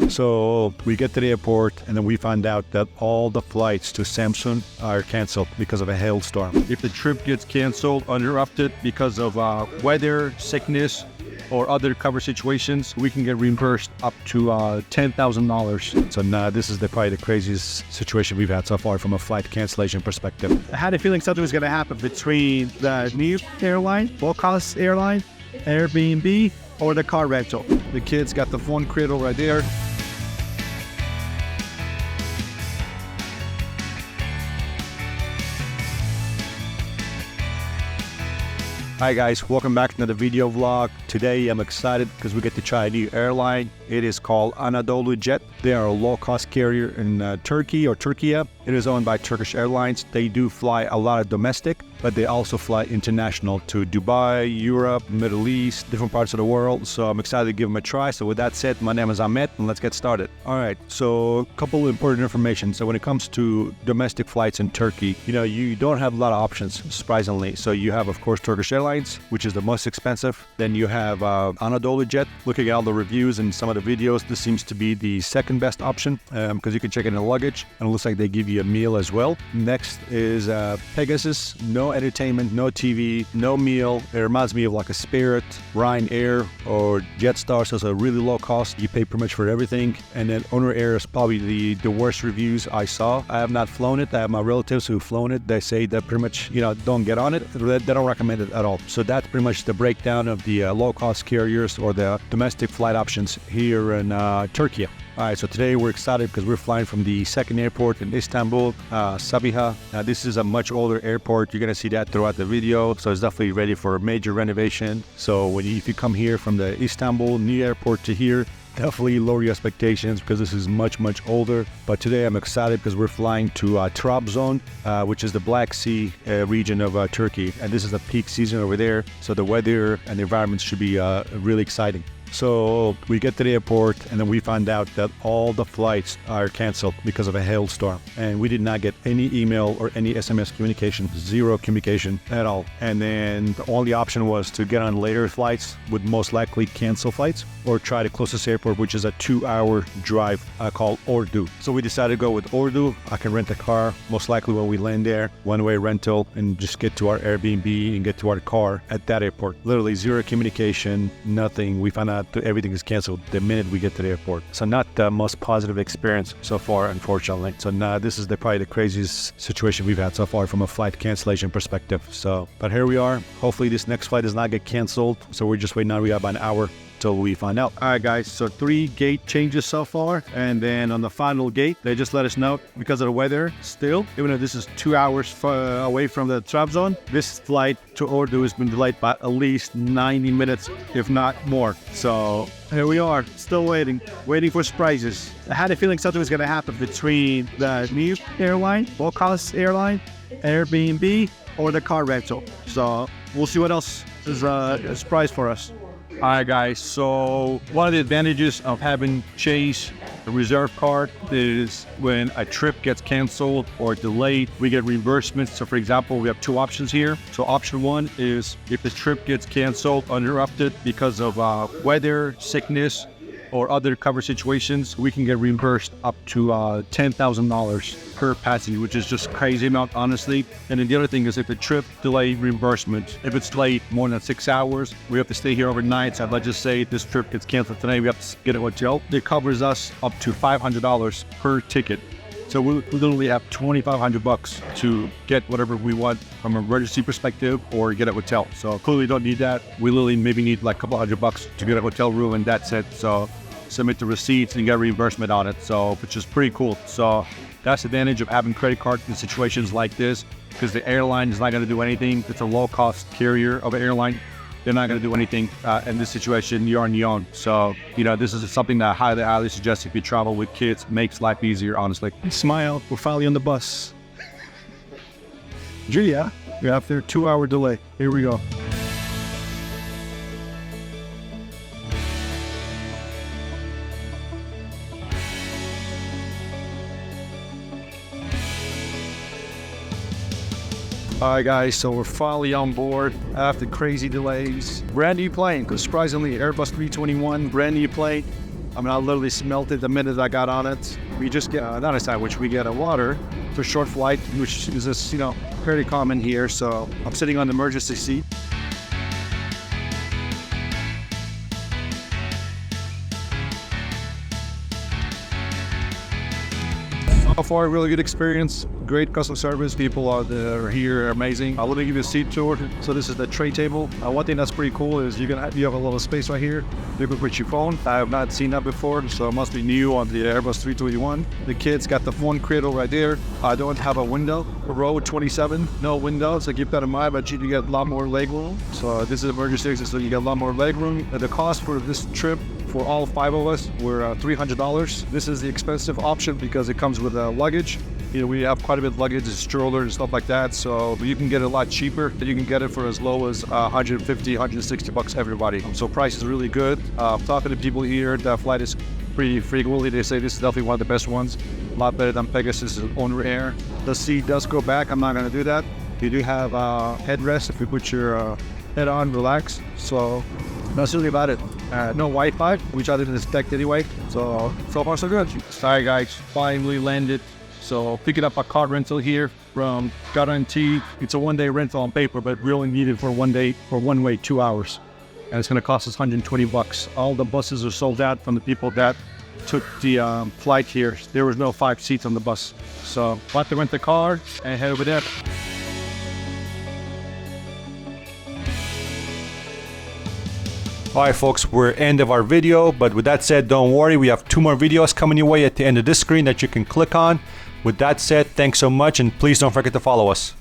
So we get to the airport and then we find out that all the flights to Samsun are canceled because of a hailstorm. If the trip gets canceled, uninterrupted because of weather, sickness, or other cover situations, we can get reimbursed up to $10,000. So this is probably the craziest situation we've had so far from a flight cancellation perspective. I had a feeling something was going to happen between the new airline, low-cost airline, Airbnb, or the car rental. The kids got the phone cradle right there. Hi guys, welcome back to another video vlog. Today I'm excited because we get to try a new airline. It is called AnadoluJet. They are a low-cost carrier in Turkey or Turkiye. It is owned by Turkish Airlines. They do fly a lot of domestic, but they also fly international to Dubai, Europe, Middle East, different parts of the world. So I'm excited to give them a try. So with that said, my name is Ahmet and let's get started. All right, so a couple of important information. So when it comes to domestic flights in Turkey, you don't have a lot of options, surprisingly. So you have, of course, Turkish Airlines, which is the most expensive. Then you have AnadoluJet. Looking at all the reviews and some of the videos, this seems to be the second best option because you can check in the luggage and it looks like they give you a meal as well. Next is Pegasus. No entertainment, no TV, no meal. It reminds me of like a Spirit, Ryanair, or Jetstar, so it's a really low cost. You pay pretty much for everything. And then Onur Air is probably the worst reviews I saw. I have not flown it. I have my relatives who've flown it. They say that pretty much, don't get on it. They don't recommend it at all. So that's pretty much the breakdown of the low-cost carriers or the domestic flight options here in Turkey. All right, so today we're excited because we're flying from the second airport in Istanbul, Sabiha. This is a much older airport. You're going to see that throughout the video. So it's definitely ready for a major renovation. So if you come here from the Istanbul new airport to here, definitely lower your expectations because this is much, much older. But today I'm excited because we're flying to Trabzon, which is the Black Sea region of Turkey. And this is a peak season over there. So the weather and the environment should be really exciting. So we get to the airport and then we find out that all the flights are canceled because of a hailstorm. And we did not get any email or any SMS communication, zero communication at all. And then the only option was to get on later flights, would most likely cancel flights, or try the closest airport, which is a 2-hour drive called Ordu. So we decided to go with Ordu. I can rent a car, most likely when we land there, one-way rental, and just get to our Airbnb and get to our car at that airport. Literally zero communication, nothing. We found out everything is canceled the minute we get to the airport. So not the most positive experience so far, unfortunately. So this is probably the craziest situation we've had so far from a flight cancellation perspective. But here we are. Hopefully this next flight does not get canceled. So we're just waiting now. We have about an hour till we find out. All right, guys, so 3 gate changes so far, and then on the final gate they just let us know because of the weather still, even though this is 2 hours away from the Trabzon, this flight to Ordu has been delayed by at least 90 minutes, if not more. So here we are, still waiting for surprises. I had a feeling something was going to happen between the new airline, low-cost airline, Airbnb, or the car rental. So we'll see what else is a surprise for us. All right, guys, so one of the advantages of having Chase, the reserve card, is when a trip gets canceled or delayed, we get reimbursements. So for example, we have 2 options here. So option 1 is if the trip gets canceled uninterrupted because of weather, sickness, or other cover situations, we can get reimbursed up to $10,000 per passenger, which is just crazy amount, honestly. And then the other thing is if the trip delay reimbursement, if it's delayed more than 6 hours, we have to stay here overnight. So let's just say this trip gets canceled today, we have to get a hotel. It covers us up to $500 per ticket. So we literally have $2,500 to get whatever we want from a emergency perspective or get a hotel. So clearly don't need that. We literally maybe need like a couple $100 to get a hotel room and that's it. So submit the receipts and get reimbursement on it. So, which is pretty cool. So that's the advantage of having credit card in situations like this, because the airline is not going to do anything. It's a low cost carrier of an airline. They're not going to do anything in this situation. You're on your own. So, this is something that I highly suggest if you travel with kids. Makes life easier, honestly. Smile, we're finally on the bus. Julia, we're after a 2-hour delay. Here we go. Alright guys, so we're finally on board after crazy delays. Brand new plane, because surprisingly Airbus A321, brand new plane. I mean, I literally smelled it the minute I got on it. We just get, not a sandwich, we get a water for short flight, which is just, you know, fairly common here. So I'm sitting on the emergency seat. So far, a really good experience. Great customer service. People are here are amazing. Let me give you a seat tour. So this is the tray table. One thing that's pretty cool is you have a little space right here. You can put your phone. I have not seen that before, so it must be new on the Airbus A321. The kids got the phone cradle right there. I don't have a window. Row 27, no window, so keep that in mind, but you get a lot more leg room. So this is emergency exit, so you get a lot more leg room. The cost for this trip for all 5 of us were $300. This is the expensive option because it comes with luggage. You know, we have quite a bit of luggage, strollers and stuff like that, so you can get it a lot cheaper. You can get it for as low as 150, 160 bucks everybody. So price is really good. Talking to people here, the flight is pretty frequently. They say this is definitely one of the best ones. A lot better than Pegasus and Onur Air. The seat does go back. I'm not going to do that. You do have headrest if you put your head on, relax. So that's really about it. No Wi-Fi, which I didn't expect anyway. So far so good. Sorry guys, finally landed. So picking up a car rental here from Guarantee. It's a one-day rental on paper, but we only need it for 1 day, for one way, 2 hours. And it's going to cost us 120 bucks. All the buses are sold out from the people that took the flight here. There was no 5 seats on the bus. So about to rent the car and head over there. Alright folks, we're end of our video, but with that said, don't worry, we have 2 more videos coming your way at the end of this screen that you can click on. With that said, thanks so much, and please don't forget to follow us.